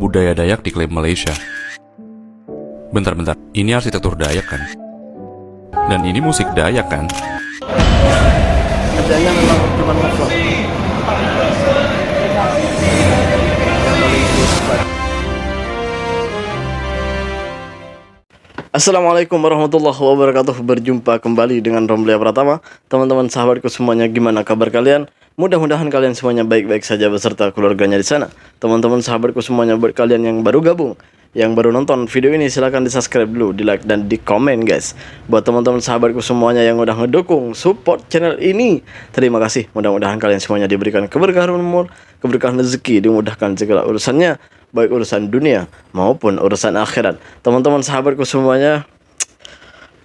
budaya Dayak diklaim Malaysia. Bentar, ini arsitektur Dayak kan? Dan ini musik Dayak kan? Kerjanya memang cuma ngevlog. Assalamualaikum warahmatullahi wabarakatuh. Berjumpa kembali dengan Romlia Pratama. Teman-teman sahabatku semuanya, gimana kabar kalian? Mudah-mudahan kalian semuanya baik-baik saja beserta keluarganya di sana. Teman-teman sahabatku semuanya, buat kalian yang baru gabung, yang baru nonton video ini, silahkan di subscribe dulu, di like dan di komen guys. Buat teman-teman sahabatku semuanya yang udah ngedukung support channel ini, terima kasih. Mudah-mudahan kalian semuanya diberikan keberkahan umur, keberkahan rezeki, dimudahkan segala urusannya, baik urusan dunia maupun urusan akhirat. Teman-teman sahabatku semuanya,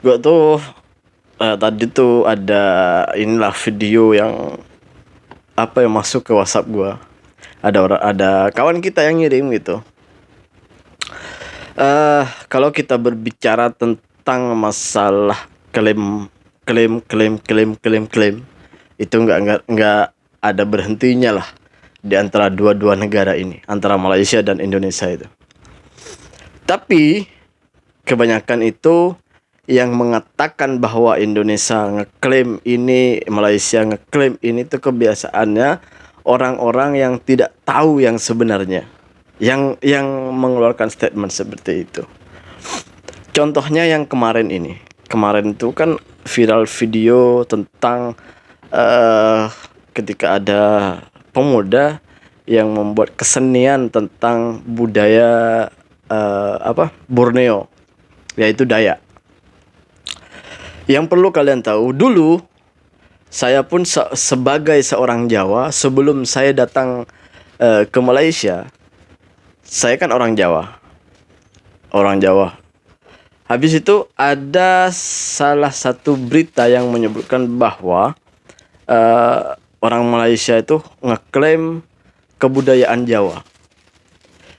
gua tuh tadi tuh ada video yang masuk ke WhatsApp gua. Ada kawan kita yang ngirim gitu. Kalau kita berbicara tentang masalah klaim itu nggak ada berhentinya lah di antara dua negara ini, antara Malaysia dan Indonesia itu. Tapi kebanyakan itu yang mengatakan bahwa Indonesia ngeklaim ini, Malaysia ngeklaim ini, itu kebiasaannya orang-orang yang tidak tahu yang sebenarnya, yang mengeluarkan statement seperti itu. Contohnya yang kemarin itu kan viral video tentang ketika ada pemuda yang membuat kesenian tentang budaya Borneo, yaitu Dayak. Yang perlu kalian tahu, dulu saya pun sebagai seorang Jawa, sebelum saya datang ke Malaysia, saya kan orang Jawa. Habis itu ada salah satu berita yang menyebutkan bahwa orang Malaysia itu ngeklaim kebudayaan Jawa.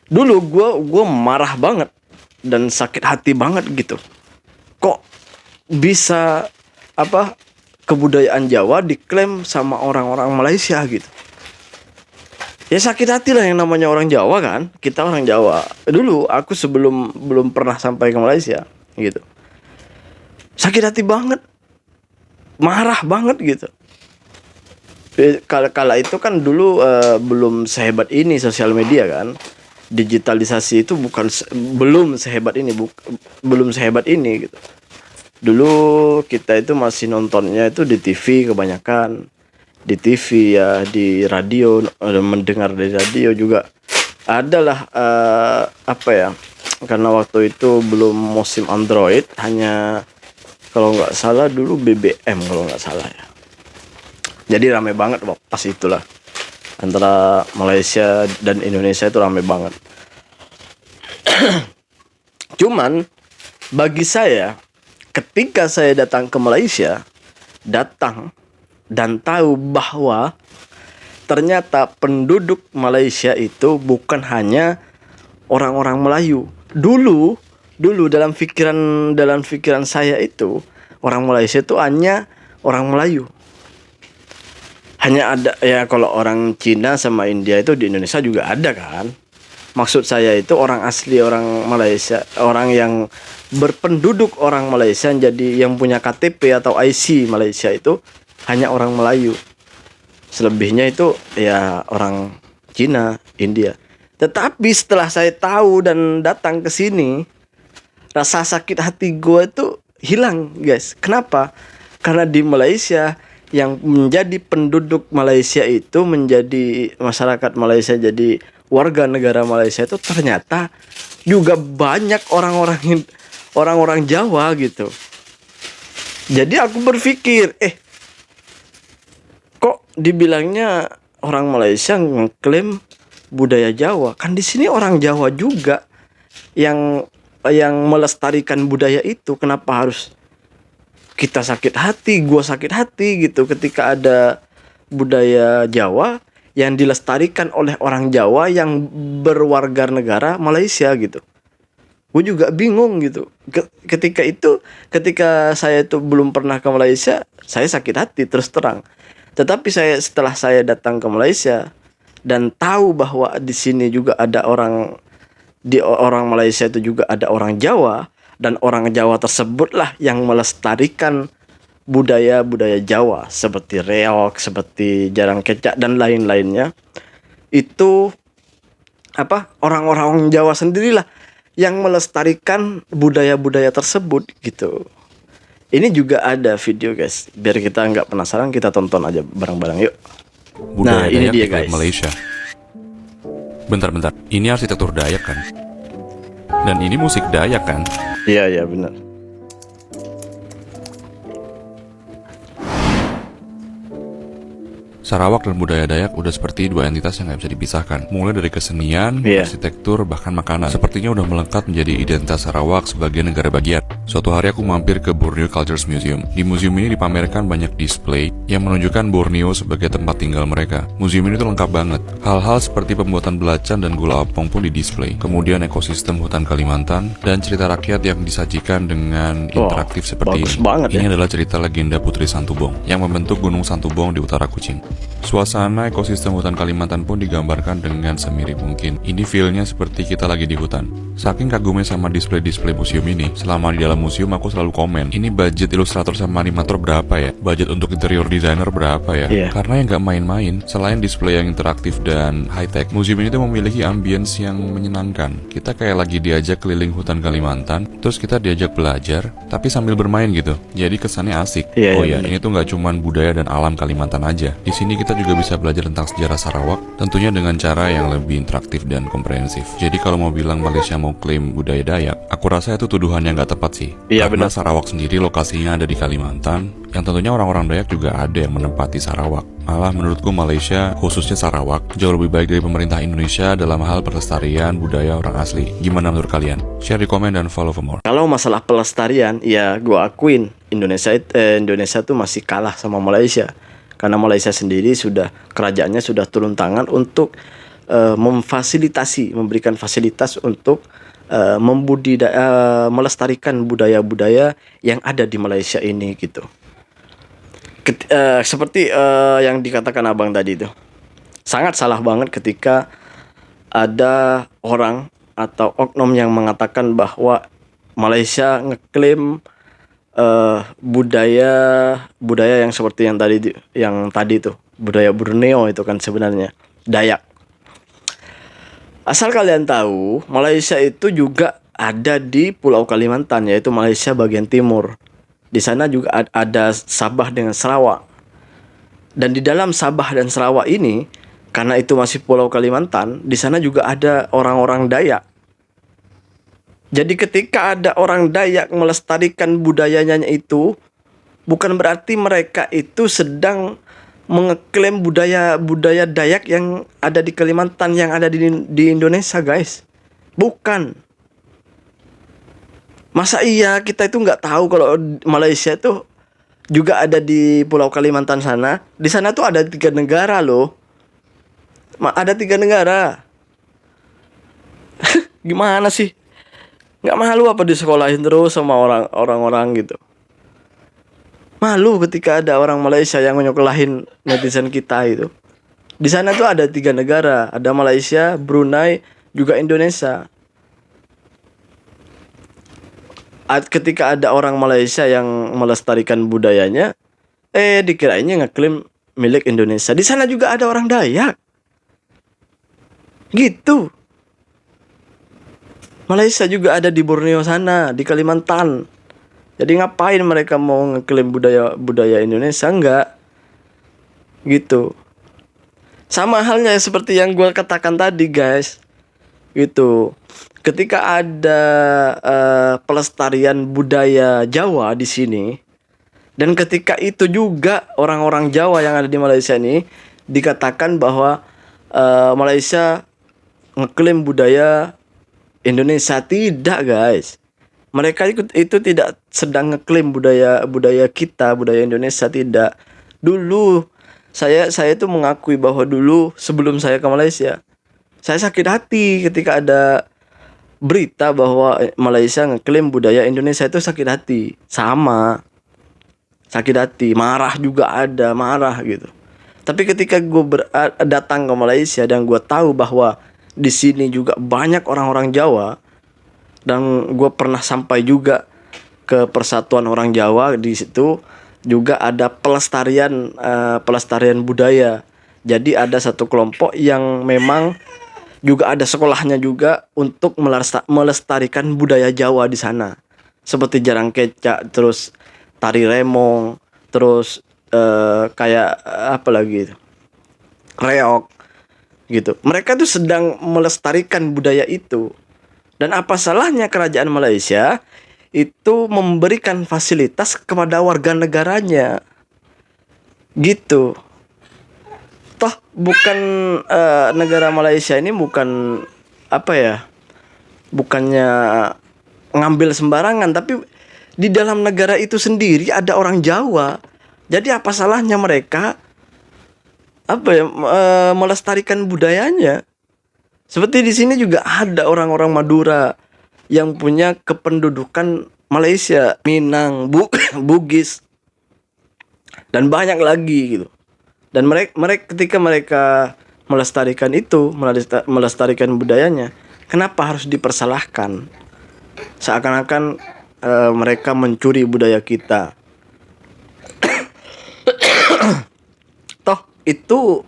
Dulu gue marah banget dan sakit hati banget gitu. Kok bisa kebudayaan Jawa diklaim sama orang-orang Malaysia gitu? Ya sakit hati lah, yang namanya orang Jawa kan. Kita orang Jawa. Dulu aku belum pernah sampai ke Malaysia gitu. Sakit hati banget. Marah banget gitu. Kala itu kan dulu belum sehebat ini sosial media kan. Digitalisasi itu belum sehebat ini gitu. Dulu kita itu masih nontonnya itu di TV kebanyakan. Di TV ya, di radio, mendengar dari radio juga. Adalah karena waktu itu belum musim Android, hanya kalau nggak salah dulu BBM kalau nggak salah ya. Jadi rame banget pas itulah. Antara Malaysia dan Indonesia itu rame banget. Cuman bagi saya, ketika saya datang ke Malaysia, dan tahu bahwa ternyata penduduk Malaysia itu bukan hanya orang-orang Melayu. Dulu dalam pikiran saya itu, orang Malaysia itu hanya orang Melayu. Hanya ada ya, kalau orang Cina sama India itu di Indonesia juga ada kan. Maksud saya itu orang asli orang Malaysia, orang yang berpenduduk orang Malaysia, jadi yang punya KTP atau IC Malaysia itu hanya orang Melayu. Selebihnya itu ya orang Cina, India. Tetapi setelah saya tahu dan datang ke sini, rasa sakit hati gue itu hilang guys. Kenapa? Karena di Malaysia, yang menjadi penduduk Malaysia itu, menjadi masyarakat Malaysia, jadi warga negara Malaysia itu ternyata juga banyak orang-orang Jawa gitu. Jadi aku berpikir, kok dibilangnya orang Malaysia ngeklaim budaya Jawa? Kan di sini orang Jawa juga yang melestarikan budaya itu. Kenapa harus kita sakit hati, gua sakit hati gitu ketika ada budaya Jawa yang dilestarikan oleh orang Jawa yang berwarga negara Malaysia gitu. Gue juga bingung gitu. Ketika saya itu belum pernah ke Malaysia, saya sakit hati terus terang. Tetapi setelah saya datang ke Malaysia dan tahu bahwa di sini juga ada orang di orang Malaysia itu juga ada orang Jawa, dan orang Jawa tersebutlah yang melestarikan budaya-budaya Jawa seperti reog, seperti jarang kecak dan lain-lainnya. Itu orang-orang Jawa sendirilah yang melestarikan budaya-budaya tersebut gitu. Ini juga ada video guys, biar kita nggak penasaran, kita tonton aja bareng-bareng yuk. Budaya Ini Dayak dia di Kuwait, guys. Malaysia. Bentar, ini arsitektur Dayak kan? Dan ini musik Dayak kan? Iya benar. Sarawak dan budaya Dayak udah seperti dua entitas yang gak bisa dipisahkan. Mulai dari kesenian, Iya. arsitektur, bahkan makanan. Sepertinya udah melekat menjadi identitas Sarawak sebagai negara bagian. Suatu hari aku mampir ke Borneo Cultures Museum. Di museum ini dipamerkan banyak display yang menunjukkan Borneo sebagai tempat tinggal mereka. Museum ini tuh lengkap banget. Hal-hal seperti pembuatan belacan dan gula apong pun didisplay. Kemudian ekosistem hutan Kalimantan dan cerita rakyat yang disajikan dengan interaktif seperti bagus ini. banget Ini ya. adalah cerita legenda Putri Santubong yang membentuk Gunung Santubong di utara Kuching. Suasana ekosistem hutan Kalimantan pun digambarkan dengan semirip mungkin. Ini feel-nya seperti kita lagi di hutan. Saking kagumnya sama display-display museum ini, selama di dalam museum aku selalu komen, ini budget ilustrator sama animator berapa ya? Budget untuk interior designer berapa ya? Iya. Karena yang gak main-main, selain display yang interaktif dan high-tech, museum ini tuh memiliki ambience yang menyenangkan. Kita kayak lagi diajak keliling hutan Kalimantan, terus kita diajak belajar, tapi sambil bermain gitu. Jadi kesannya asik. Iya, Oh iya, ya, ini tuh gak cuman budaya dan alam Kalimantan aja. Di sini kita juga bisa belajar tentang sejarah Sarawak, tentunya dengan cara yang lebih interaktif dan komprehensif. Jadi kalau mau bilang Malaysia mau klaim budaya Dayak, aku rasa itu tuduhan yang gak tepat sih. Iya, Karena benar. Sarawak sendiri lokasinya ada di Kalimantan, yang tentunya orang-orang Dayak juga ada yang menempati Sarawak. Malah menurutku Malaysia, khususnya Sarawak, jauh lebih baik dari pemerintah Indonesia dalam hal pelestarian budaya orang asli. Gimana menurut kalian? Share di komen dan follow for more. Kalau masalah pelestarian, ya gue akuin Indonesia tuh masih kalah sama Malaysia. Karena Malaysia sendiri kerajaannya sudah turun tangan untuk memberikan fasilitas untuk melestarikan budaya-budaya yang ada di Malaysia ini gitu. Seperti yang dikatakan abang tadi itu, sangat salah banget ketika ada orang atau oknum yang mengatakan bahwa Malaysia ngeklaim budaya yang seperti yang tadi itu budaya Borneo itu kan sebenarnya Dayak. Asal kalian tahu, Malaysia itu juga ada di Pulau Kalimantan, yaitu Malaysia bagian timur. Di sana juga ada Sabah dengan Sarawak. Dan di dalam Sabah dan Sarawak ini, karena itu masih Pulau Kalimantan, di sana juga ada orang-orang Dayak. Jadi ketika ada orang Dayak melestarikan budayanya itu, bukan berarti mereka itu sedang mengeklaim budaya Dayak yang ada di Kalimantan, yang ada di Indonesia, guys. Bukan. Masa iya kita itu nggak tahu kalau Malaysia itu juga ada di Pulau Kalimantan sana. Di sana tuh ada 3 negara loh. Ada 3 negara. Gimana sih? Nggak malu apa disekolahin terus sama orang-orang gitu? Malu ketika ada orang Malaysia yang menyekolahin netizen kita itu. Di sana tuh ada 3 negara, ada Malaysia, Brunei, juga Indonesia. Ketika ada orang Malaysia yang melestarikan budayanya, dikirainnya ngeklaim milik Indonesia. Di sana juga ada orang Dayak. Gitu. Malaysia juga ada di Borneo sana, di Kalimantan. Jadi ngapain mereka mau ngeklaim budaya Indonesia? Enggak. Gitu. Sama halnya seperti yang gue katakan tadi, guys. Gitu. Ketika ada pelestarian budaya Jawa di sini, dan ketika itu juga orang-orang Jawa yang ada di Malaysia ini dikatakan bahwa Malaysia ngeklaim budaya Indonesia, tidak, guys. Mereka itu tidak sedang ngeklaim budaya kita, budaya Indonesia, tidak. Dulu saya itu mengakui bahwa dulu sebelum saya ke Malaysia, saya sakit hati ketika ada berita bahwa Malaysia ngeklaim budaya Indonesia, itu sakit hati. Sama. Sakit hati, marah juga marah gitu. Tapi ketika gue datang ke Malaysia dan gue tahu bahwa di sini juga banyak orang-orang Jawa, dan gue pernah sampai juga ke Persatuan Orang Jawa. Di situ juga ada pelestarian budaya. Jadi ada satu kelompok yang memang juga ada sekolahnya juga untuk melestarikan budaya Jawa di sana, seperti jarang kecak, terus tari remong, terus kayak apa lagi itu, reok gitu. Mereka tuh sedang melestarikan budaya itu. Dan apa salahnya kerajaan Malaysia itu memberikan fasilitas kepada warga negaranya gitu. Toh bukan negara Malaysia ini bukan apa ya, bukannya ngambil sembarangan, tapi di dalam negara itu sendiri ada orang Jawa. Jadi apa salahnya mereka apa ya, melestarikan budayanya? Seperti di sini juga ada orang-orang Madura yang punya kependudukan Malaysia, Minang, Bugis, dan banyak lagi gitu. Dan mereka ketika mereka melestarikan itu, melestarikan budayanya, kenapa harus dipersalahkan? Seakan-akan mereka mencuri budaya kita. Toh itu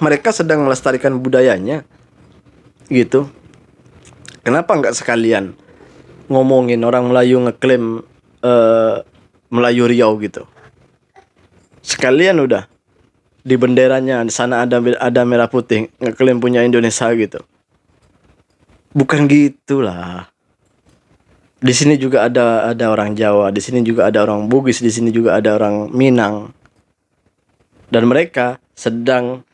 mereka sedang melestarikan budayanya gitu. Kenapa nggak sekalian ngomongin orang Melayu ngeklaim Melayu Riau gitu? Sekalian udah di benderanya di sana ada merah putih, ngeklaim punya Indonesia gitu. Bukan gitulah. Di sini juga ada orang Jawa, di sini juga ada orang Bugis, di sini juga ada orang Minang. Dan mereka sedang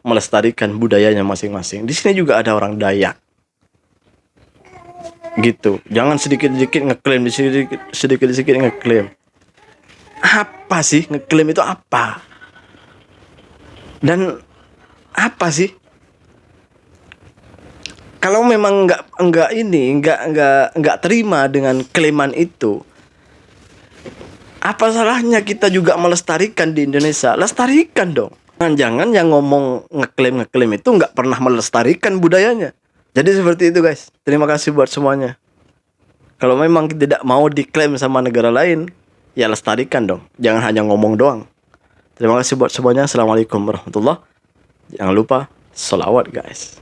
melestarikan budayanya masing-masing. Di sini juga ada orang Dayak. Gitu. Jangan sedikit-sedikit ngeklaim, sedikit-sedikit ngeklaim. Apa sih ngeklaim itu apa? Dan apa sih? Kalau memang nggak terima dengan klaiman itu, apa salahnya kita juga melestarikan di Indonesia? Lestarikan dong. Jangan yang ngomong ngeklaim itu nggak pernah melestarikan budayanya. Jadi seperti itu guys. Terima kasih buat semuanya. Kalau memang tidak mau diklaim sama negara lain, ya lestarikan dong. Jangan hanya ngomong doang. Terima kasih buat semuanya. Assalamualaikum warahmatullahi wabarakatuh. Jangan lupa sholawat guys.